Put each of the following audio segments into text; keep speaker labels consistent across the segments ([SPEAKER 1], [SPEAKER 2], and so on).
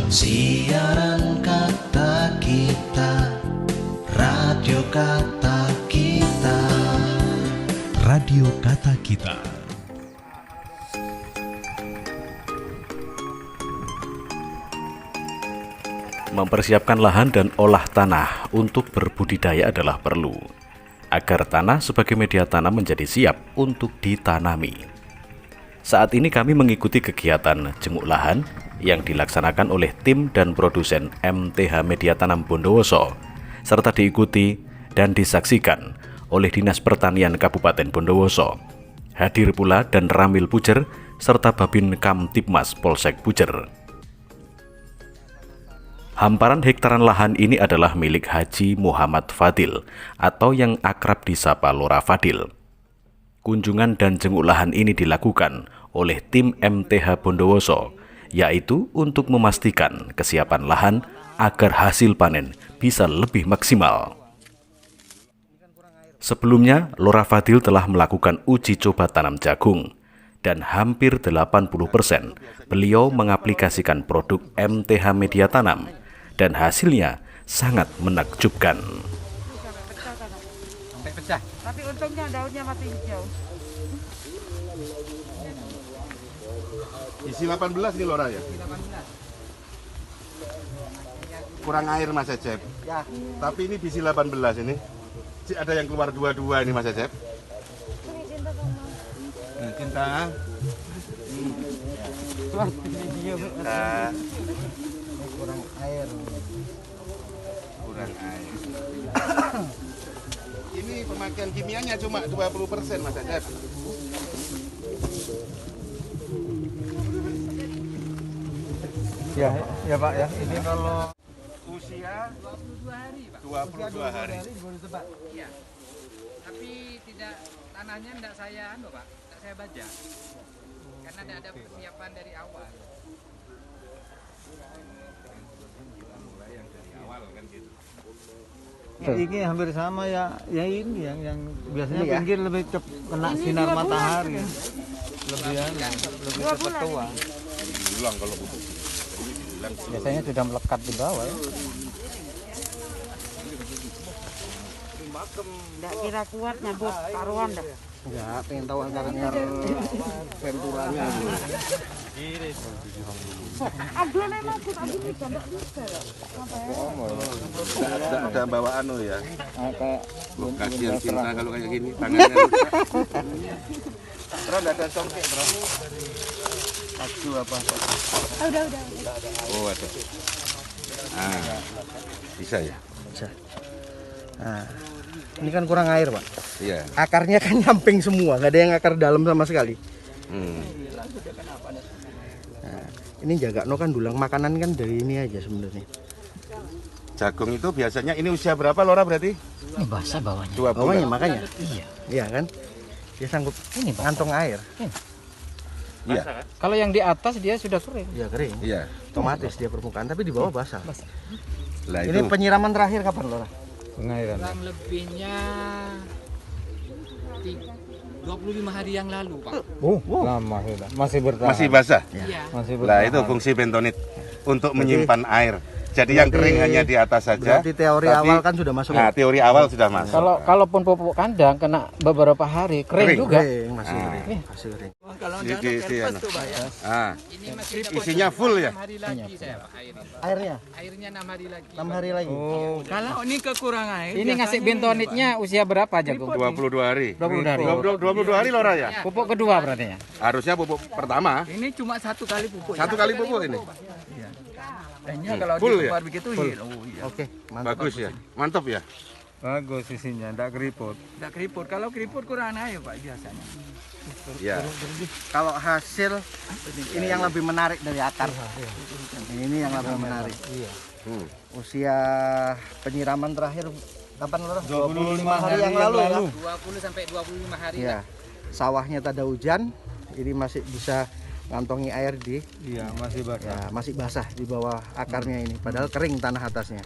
[SPEAKER 1] Siaran kata kita, radio kata kita.
[SPEAKER 2] Radio Kata Kita.
[SPEAKER 3] Mempersiapkan lahan dan olah tanah untuk berbudidaya adalah perlu, agar tanah sebagai media tanam menjadi siap untuk ditanami. Saat ini kami mengikuti kegiatan jenguk lahan yang dilaksanakan oleh tim dan produsen MTH Media Tanam Bondowoso, serta diikuti dan disaksikan oleh Dinas Pertanian Kabupaten Bondowoso. Hadir pula dan Ramil Pujer serta Babin Kamtibmas Polsek Pujer. Hamparan hektaran lahan ini adalah milik Haji Muhammad Fadil atau yang akrab disapa Lora Fadil. Kunjungan dan jenguk lahan ini dilakukan oleh tim MTH Bondowoso, yaitu untuk memastikan kesiapan lahan agar hasil panen bisa lebih maksimal. Sebelumnya, Lora Fadil telah melakukan uji coba tanam jagung, dan hampir 80% beliau mengaplikasikan produk MTH Media Tanam, dan hasilnya sangat menakjubkan.
[SPEAKER 4] Sampai pecah. Tapi untungnya daunnya masih hijau.
[SPEAKER 5] Isi 18 nih Lora ya?
[SPEAKER 4] Isi 18.
[SPEAKER 5] Kurang air Mas Ecep.
[SPEAKER 4] Ya.
[SPEAKER 5] Tapi ini bisi 18 ini. Ada yang keluar dua-dua ini Mas Ecep. Cinta. Cinta.
[SPEAKER 4] Kurang air.
[SPEAKER 5] Kurang air. Ini pemakaian kimianya cuma 20% Mas Ecep.
[SPEAKER 4] Ya Pak ya. Ini kalau
[SPEAKER 5] Usia
[SPEAKER 4] 22 hari Pak.
[SPEAKER 5] 22 hari.
[SPEAKER 4] Baru tebak. Iya. Tapi tidak tanahnya tidak saya Pak, tidak saya baca. Karena tidak ada persiapan dari awal.
[SPEAKER 6] Ini hampir sama ya ini yang biasanya pinggir lebih kena sinar matahari. Lebih cepat tua.
[SPEAKER 5] Bilang kalau pupuk.
[SPEAKER 6] Biasanya sudah melekat di bawah ya.
[SPEAKER 7] Nggak kira kuat nyabut karuan dah.
[SPEAKER 6] Enggak, pengen tahu akar-akar venturanya gitu.
[SPEAKER 7] Aduh, memang aku tadi bisa nggak bisa ya.
[SPEAKER 5] Ada bawa anu ya.
[SPEAKER 6] Kayak
[SPEAKER 5] Kasihan cinta kalau kayak gini tangannya rusak. Bro, enggak ada congkek, Bro.
[SPEAKER 6] acu apa?
[SPEAKER 7] Udah.
[SPEAKER 5] Oh, ada. Ah. Bisa ya?
[SPEAKER 6] Bisa. Nah, ini kan kurang air, Pak.
[SPEAKER 5] Iya.
[SPEAKER 6] Akarnya kan nyamping semua, nggak ada yang akar dalam sama sekali. Nah, ini jaga no kan dulang makanan kan dari ini aja sebenarnya.
[SPEAKER 5] Jagung itu biasanya ini usia berapa Lora berarti?
[SPEAKER 4] Ini basah bawahnya.
[SPEAKER 5] 2 bulan.
[SPEAKER 6] Bawahnya makanya.
[SPEAKER 4] Iya.
[SPEAKER 6] Iya kan? Dia sanggup
[SPEAKER 4] Ini basah.
[SPEAKER 6] ngantong air.
[SPEAKER 5] Iya.
[SPEAKER 4] Kalau yang di atas dia sudah kering.
[SPEAKER 6] Iya kering.
[SPEAKER 5] Iya.
[SPEAKER 6] Otomatis dia permukaan, tapi di bawah basah.
[SPEAKER 5] Lah
[SPEAKER 6] Ini
[SPEAKER 5] itu
[SPEAKER 6] penyiraman terakhir kapan, Lora?
[SPEAKER 4] Kurang lebihnya 25 hari yang lalu, Pak.
[SPEAKER 6] Lama sudah. Masih bertahan.
[SPEAKER 5] masih basah.
[SPEAKER 4] Iya.
[SPEAKER 6] Masih
[SPEAKER 5] Lah itu fungsi bentonit untuk menyimpan air. Jadi yang kering hanya di atas saja.
[SPEAKER 6] Berarti teori
[SPEAKER 5] tapi-
[SPEAKER 6] awal kan sudah masuk.
[SPEAKER 5] Nah, teori awal sudah masuk.
[SPEAKER 4] Kalaupun pupuk kandang kena beberapa hari kering
[SPEAKER 5] Kering.
[SPEAKER 4] juga.
[SPEAKER 6] Kering, masih kering. Masih kering.
[SPEAKER 5] Di anu. Ah,
[SPEAKER 4] Ini masih
[SPEAKER 5] isinya full ya?
[SPEAKER 4] 6 hari lagi saya, Pak, airnya.
[SPEAKER 6] Airnya
[SPEAKER 4] Airnya 6 hari lagi.
[SPEAKER 6] 6 hari lagi.
[SPEAKER 8] Kalau ini kekurangan air.
[SPEAKER 4] Ini ngasih bentonitnya usia berapa jagung?
[SPEAKER 5] 22 hari.
[SPEAKER 4] 22 hari.
[SPEAKER 5] 22 hari Lora ya?
[SPEAKER 4] Pupuk kedua berarti ya?
[SPEAKER 5] Harusnya pupuk pertama.
[SPEAKER 8] Ini cuma satu kali pupuk.
[SPEAKER 5] Satu kali pupuk ini.
[SPEAKER 8] Kayaknya kalau
[SPEAKER 5] Full
[SPEAKER 8] dikeluar begitu hil. Oh iya.
[SPEAKER 6] Oke, mantap.
[SPEAKER 5] Bagus ya. Mantap ya.
[SPEAKER 6] Bagus isinya, enggak keriput.
[SPEAKER 8] Tidak keriput. Kalau keriput kurang air Pak biasanya.
[SPEAKER 5] Ya.
[SPEAKER 6] Kalau hasil ini yang lebih menarik dari akar. Ini yang lebih menarik. Usia penyiraman terakhir kapan, Lora? 25 hari yang lalu ya.
[SPEAKER 4] 20 sampai 25 hari.
[SPEAKER 6] Iya. Sawahnya tak ada hujan, ini masih bisa ngantongi air di masih basah di bawah akarnya ini, padahal kering tanah atasnya.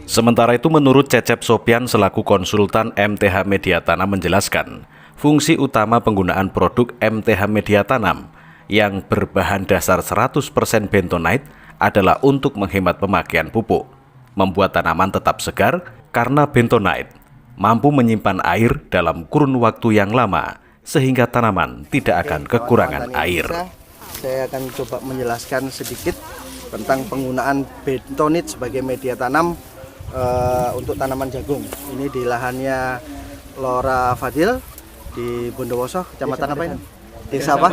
[SPEAKER 3] Sementara itu menurut Cecep Sopian selaku konsultan MTH Media Tanam menjelaskan, fungsi utama penggunaan produk MTH Media Tanam yang berbahan dasar 100% bentonite adalah untuk menghemat pemakaian pupuk, membuat tanaman tetap segar karena bentonite mampu menyimpan air dalam kurun waktu yang lama sehingga tanaman tidak akan kekurangan air.
[SPEAKER 6] Saya akan coba menjelaskan sedikit tentang penggunaan bentonit sebagai media tanam untuk tanaman jagung. Ini di lahannya Lora Fadil di Bondowoso, kecamatan apa ini? Desa apa?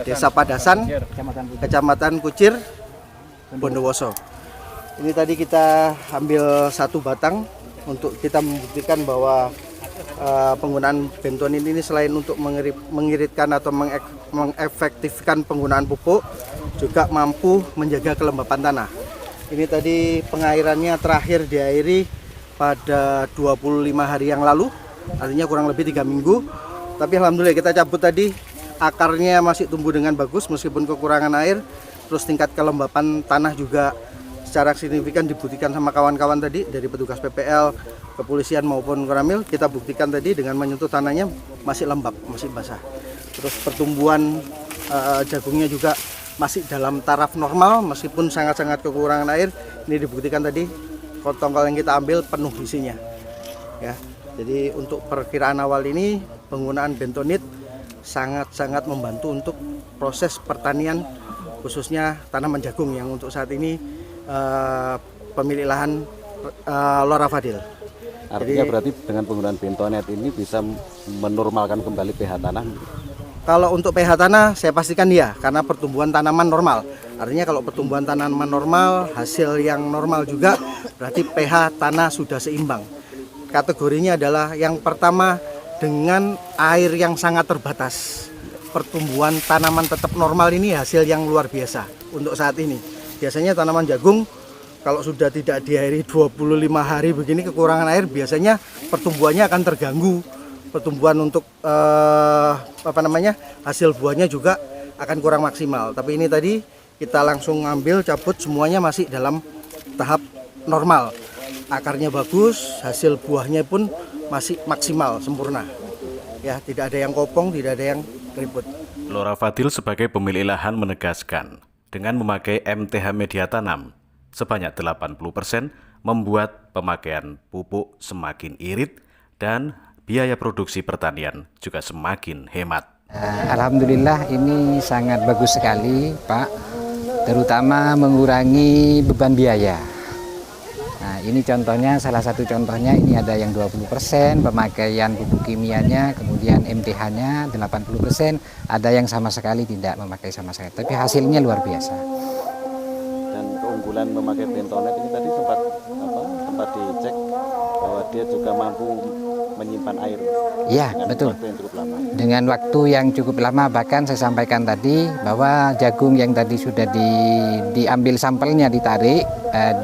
[SPEAKER 6] Desa Padasan, kecamatan Kucir, Bondowoso. Ini tadi kita ambil satu batang untuk kita membuktikan bahwa penggunaan bentonit ini selain untuk mengiritkan atau mengefektifkan penggunaan pupuk, juga mampu menjaga kelembapan tanah. Ini tadi pengairannya terakhir diairi pada 25 hari yang lalu, artinya kurang lebih 3 minggu. Tapi alhamdulillah kita cabut tadi, akarnya masih tumbuh dengan bagus meskipun kekurangan air. Terus tingkat kelembapan tanah juga secara signifikan dibuktikan sama kawan-kawan tadi dari petugas PPL, kepolisian maupun Koramil. Kita buktikan tadi dengan menyentuh tanahnya masih lembab, masih basah. Terus pertumbuhan jagungnya juga masih dalam taraf normal meskipun sangat-sangat kekurangan air. Ini dibuktikan tadi tongkol yang kita ambil penuh isinya. Ya, jadi untuk perkiraan awal ini penggunaan bentonit sangat-sangat membantu untuk proses pertanian khususnya tanaman jagung yang untuk saat ini pemilik lahan Lora Fadil.
[SPEAKER 9] Artinya berarti dengan penggunaan bentonit ini bisa menormalkan kembali pH tanah?
[SPEAKER 6] Kalau untuk pH tanah saya pastikan iya, karena pertumbuhan tanaman normal. Artinya kalau pertumbuhan tanaman normal, hasil yang normal juga, berarti pH tanah sudah seimbang. Kategorinya adalah yang pertama dengan air yang sangat terbatas. Pertumbuhan tanaman tetap normal ini hasil yang luar biasa untuk saat ini. Biasanya tanaman jagung kalau sudah tidak diairi 25 hari begini kekurangan air, biasanya pertumbuhannya akan terganggu. Pertumbuhan untuk hasil buahnya juga akan kurang maksimal. Tapi ini tadi kita langsung ambil cabut, semuanya masih dalam tahap normal. Akarnya bagus, hasil buahnya pun masih maksimal, sempurna. Ya, tidak ada yang kopong, tidak ada yang keriput.
[SPEAKER 3] Lora Fadil sebagai pemilik lahan menegaskan, dengan memakai MTH media tanam sebanyak 80% membuat pemakaian pupuk semakin irit dan biaya produksi pertanian juga semakin hemat.
[SPEAKER 4] Alhamdulillah ini sangat bagus sekali Pak, terutama mengurangi beban biaya. Nah ini contohnya, salah satu contohnya ini ada yang 20% pemakaian pupuk kimianya, kemudian MTH-nya 80%, ada yang sama sekali tidak memakai sama sekali, tapi hasilnya luar biasa.
[SPEAKER 9] Dan keunggulan memakai bentonit ini tadi sempat dicek bahwa dia juga mampu menyimpan air.
[SPEAKER 4] Iya, betul. Dengan waktu yang cukup lama, bahkan saya sampaikan tadi bahwa jagung yang tadi sudah diambil sampelnya, ditarik,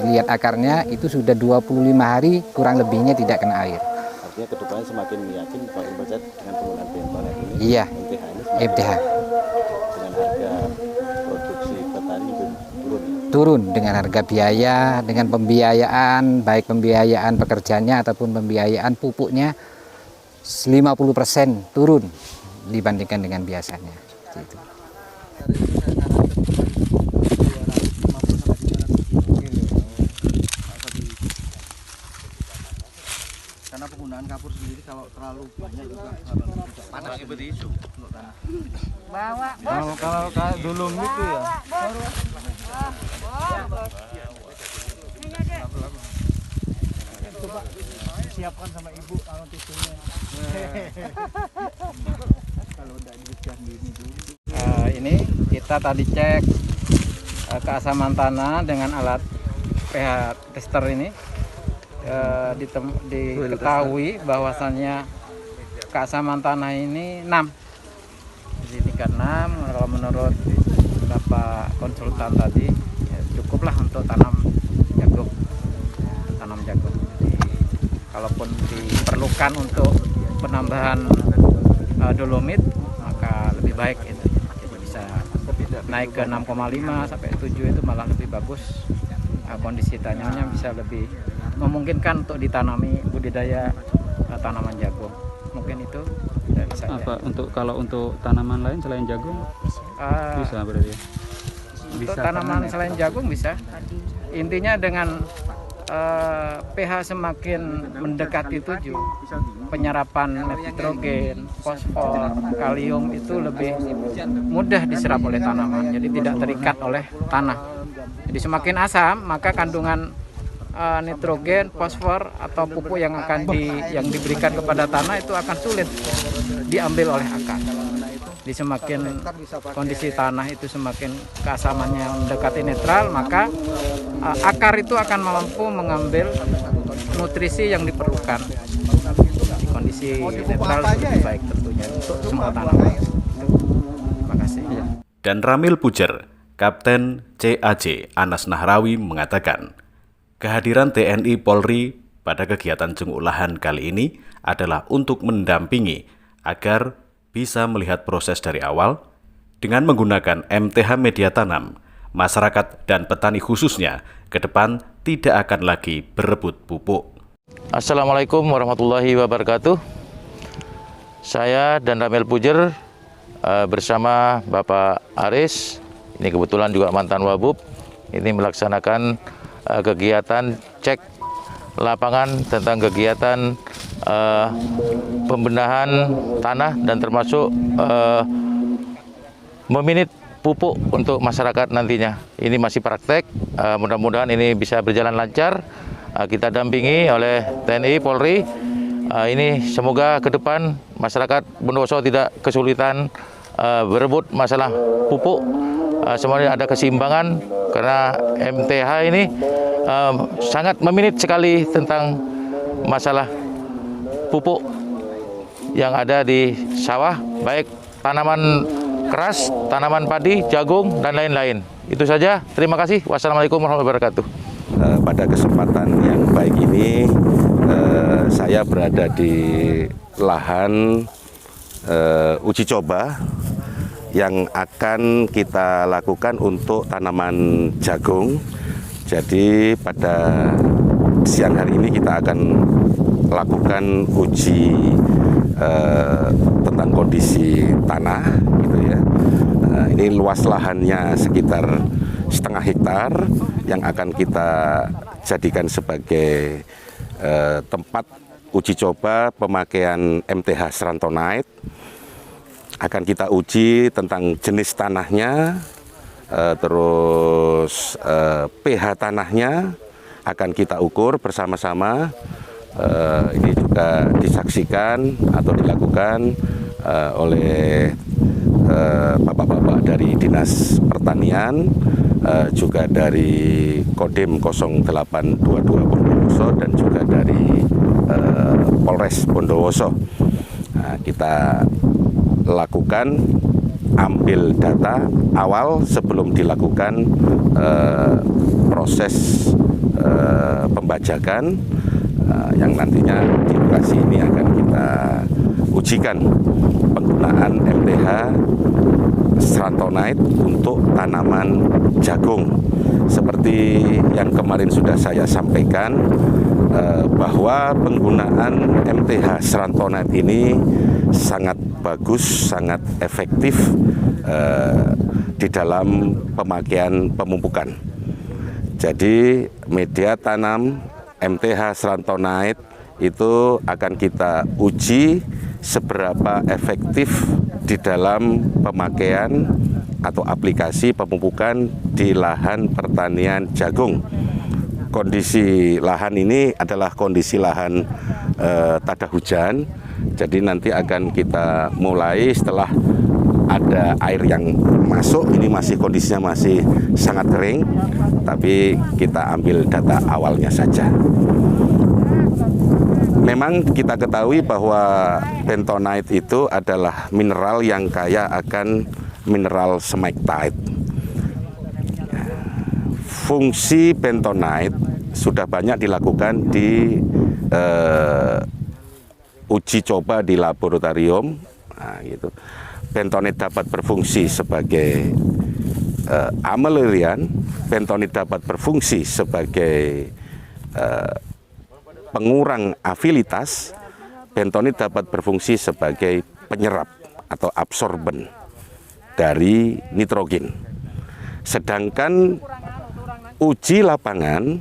[SPEAKER 4] dilihat akarnya itu sudah 25 hari kurang lebihnya tidak kena air.
[SPEAKER 9] Artinya kedepannya semakin yakin Pak Imbacet dengan penggunaan bentonit ini.
[SPEAKER 4] Iya.
[SPEAKER 9] MTH dengan harga produksi petani turun.
[SPEAKER 4] Turun dengan harga biaya, dengan pembiayaan, baik pembiayaan pekerjanya ataupun pembiayaan pupuknya 50% turun dibandingkan dengan biasanya. Gitu.
[SPEAKER 6] Karena penggunaan kapur sendiri kalau terlalu banyak juga panas seperti itu untuk tanah.
[SPEAKER 7] Bawa
[SPEAKER 8] Kalau dulu gitu ya.
[SPEAKER 6] Coba siapkan sama ibu kalau tisunya. Kalau udah dibuat gini dulu.
[SPEAKER 4] Ini kita tadi cek keasaman tanah dengan alat pH tester ini. Diketahui bahwasannya keasaman tanah ini 6. Jadi tingkat 6, kalau menurut Bapak konsultan tadi ya cukuplah untuk tanam jagung. Jadi kalaupun diperlukan untuk penambahan dolomit maka lebih baik itu. Jadi bisa naik ke 6,5 sampai 7 itu malah lebih bagus. Kondisi tanahnya bisa lebih memungkinkan untuk ditanami budidaya tanaman jagung. Mungkin itu dari saya.
[SPEAKER 10] Apa kalau untuk tanaman lain selain jagung bisa berarti?
[SPEAKER 4] Untuk tanaman selain jagung bisa. Intinya dengan pH semakin mendekati 7, penyerapan nitrogen, fosfor, kalium itu lebih mudah diserap oleh tanaman, jadi tidak terikat oleh tanah. Jadi semakin asam, maka kandungan nitrogen, fosfor atau pupuk yang diberikan kepada tanah itu akan sulit diambil oleh akar. Jadi semakin kondisi tanah itu semakin keasamannya mendekati netral, maka akar itu akan mampu mengambil nutrisi yang diperlukan di kondisi netral lebih baik tentunya untuk semua tanaman. Terima kasih.
[SPEAKER 3] Dan Ramil Pujer, Kapten CAJ Anas Nahrawi mengatakan, kehadiran TNI Polri pada kegiatan jenguk lahan kali ini adalah untuk mendampingi agar bisa melihat proses dari awal. Dengan menggunakan MTH media tanam, masyarakat dan petani khususnya ke depan tidak akan lagi berebut pupuk.
[SPEAKER 10] Assalamualaikum warahmatullahi wabarakatuh. Saya dan Ramil Pujer bersama Bapak Aris, ini kebetulan juga mantan Wabub, ini melaksanakan kegiatan cek lapangan tentang kegiatan pembenahan tanah dan termasuk meminit pupuk untuk masyarakat nantinya. Ini masih praktek, mudah-mudahan ini bisa berjalan lancar. Kita dampingi oleh TNI Polri. Ini semoga ke depan masyarakat Bondowoso tidak kesulitan berebut masalah pupuk. Semuanya ada keseimbangan karena MTH ini sangat meminit sekali tentang masalah pupuk yang ada di sawah, baik tanaman keras, tanaman padi, jagung, dan lain-lain. Itu saja. Terima kasih. Wassalamualaikum warahmatullahi wabarakatuh.
[SPEAKER 9] Pada kesempatan yang baik ini, saya berada di lahan uji coba yang akan kita lakukan untuk tanaman jagung. Jadi pada siang hari ini kita akan lakukan uji tentang kondisi tanah, gitu ya. Ini luas lahannya sekitar 0,5 hektar yang akan kita jadikan sebagai tempat uji coba pemakaian MTH Srantonite. Akan kita uji tentang jenis tanahnya, terus pH tanahnya akan kita ukur bersama-sama. Ini juga disaksikan atau dilakukan oleh bapak-bapak dari Dinas Pertanian, juga dari Kodim 0822 Bondowoso dan juga dari Polres Bondowoso. Nah, kita lakukan ambil data awal sebelum dilakukan proses pembajakan yang nantinya di lokasi ini akan kita ujikan penggunaan MTH Srantonite untuk tanaman jagung. Seperti yang kemarin sudah saya sampaikan, bahwa penggunaan MTH Srantonite ini sangat bagus, sangat efektif di dalam pemakaian pemupukan. Jadi media tanam MTH Srantonite itu akan kita uji seberapa efektif di dalam pemakaian atau aplikasi pemupukan di lahan pertanian jagung. Kondisi lahan ini adalah kondisi lahan tada hujan, jadi nanti akan kita mulai setelah ada air yang masuk. Ini masih kondisinya masih sangat kering, tapi kita ambil data awalnya saja. Memang kita ketahui bahwa bentonite itu adalah mineral yang kaya akan mineral smectite. Fungsi bentonite sudah banyak dilakukan di uji coba di laboratorium. Nah, gitu. Bentonite dapat berfungsi sebagai amelioran, bentonite dapat berfungsi sebagai pengurang afilitas, bentonite dapat berfungsi sebagai penyerap atau absorben dari nitrogen.
[SPEAKER 5] Sedangkan uji lapangan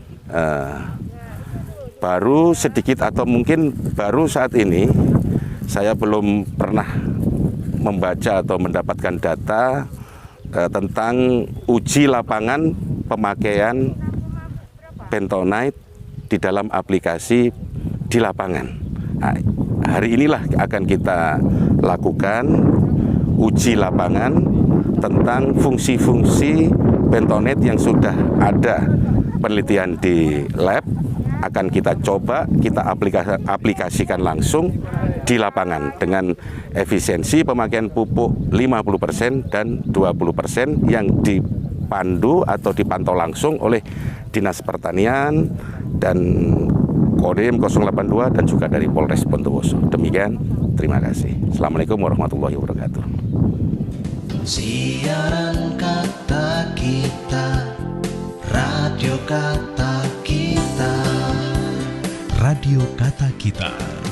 [SPEAKER 5] baru sedikit atau mungkin baru saat ini saya belum pernah membaca atau mendapatkan data tentang uji lapangan pemakaian bentonite di dalam aplikasi di lapangan. Nah, hari inilah akan kita lakukan uji lapangan tentang fungsi-fungsi bentonite yang sudah ada penelitian di lab, akan kita coba, kita aplikasikan langsung di lapangan dengan efisiensi pemakaian pupuk 50% dan 20% yang dipandu atau dipantau langsung oleh Dinas Pertanian dan Kodim 082 dan juga dari Polres Bondowoso. Demikian, terima kasih. Assalamualaikum warahmatullahi wabarakatuh.
[SPEAKER 1] Siaran Kata Kita, Radio Kata Kita.
[SPEAKER 2] Radio Kata Kita.